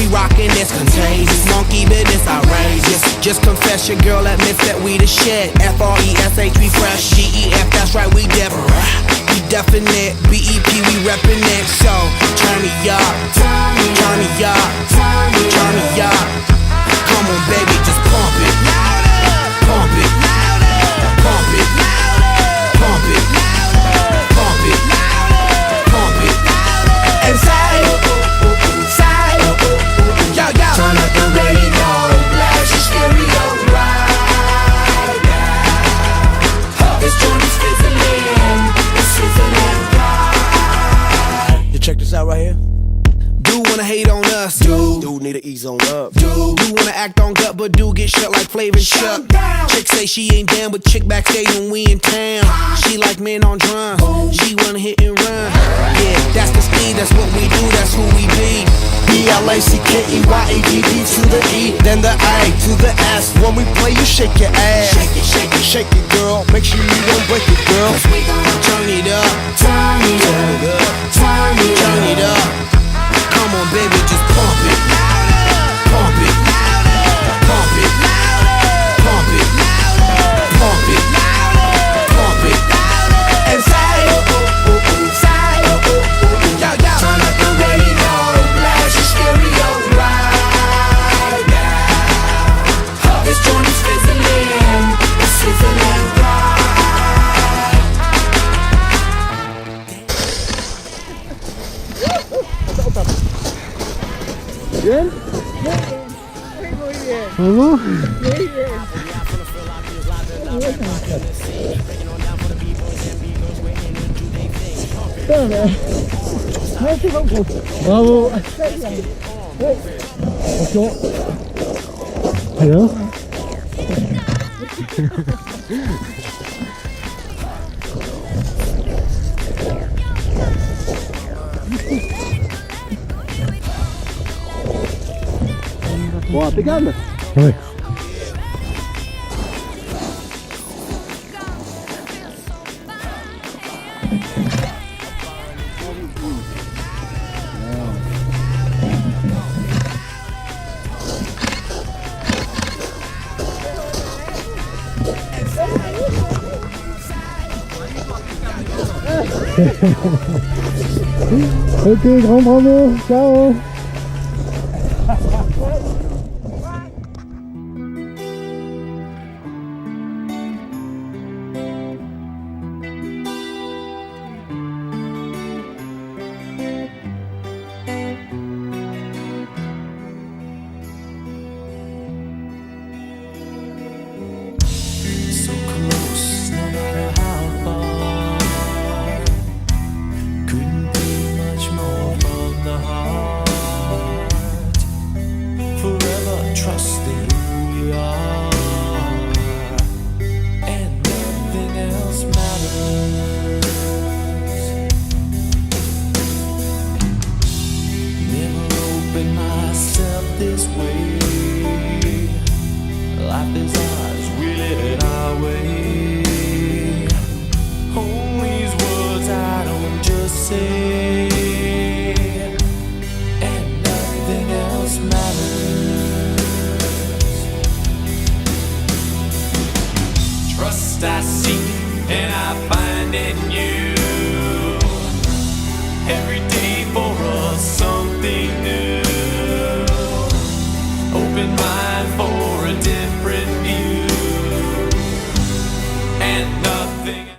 We rockin' this contagious, monkey business outrageous. Just confess your girl admits that we the shit. FRESH, we fresh. GEF, that's right, we different. We definite. BEP, we reppin' it. So turn me up, turn me up, turn me up. Come on, baby, just pump it, pump it, pump it, pump it, pump it, pump it. And say, yo, yo. Turn up the radio, blast your stereo right now. This joint is fizzling, it's sizzling right. You check this out right here. Do wanna hate on us, dude. Dude need to ease on up. Dude, you wanna act on gut, but do get shut like Flavor Chuck. Chick say she ain't down, but chick backstage when we in town. She like men on drum, she wanna hit and run. Yeah, that's the speed, that's what we do, that's who we be. BLACKEYADD to the E, then the A to the S. When we play, you shake your ass. Shake it, shake it, shake it, girl. Make sure you don't break it, girl. We gon' turn it up, turn it up, turn it up. Come on, baby, just pump it, pump it, pump it, pump it, pump it, pump it, and say, yo, yo. Turn up the radio, blast your stereo right now. This joint is fizzling, it's sizzling Bien? Muy bien. ¿Vamos? Muy bien. Merci beaucoup. Bravo. Attention. Alors? Bon, impeccable. Ouais. Ok, grand bravo, ciao. So close, no matter how far. Couldn't be much more from the heart. Forever trusting who we are, and nothing else matters. Never opened myself this way. Life is ours, we live it our way. All these words I don't just say, and nothing else matters. Trust I seek and I find in you.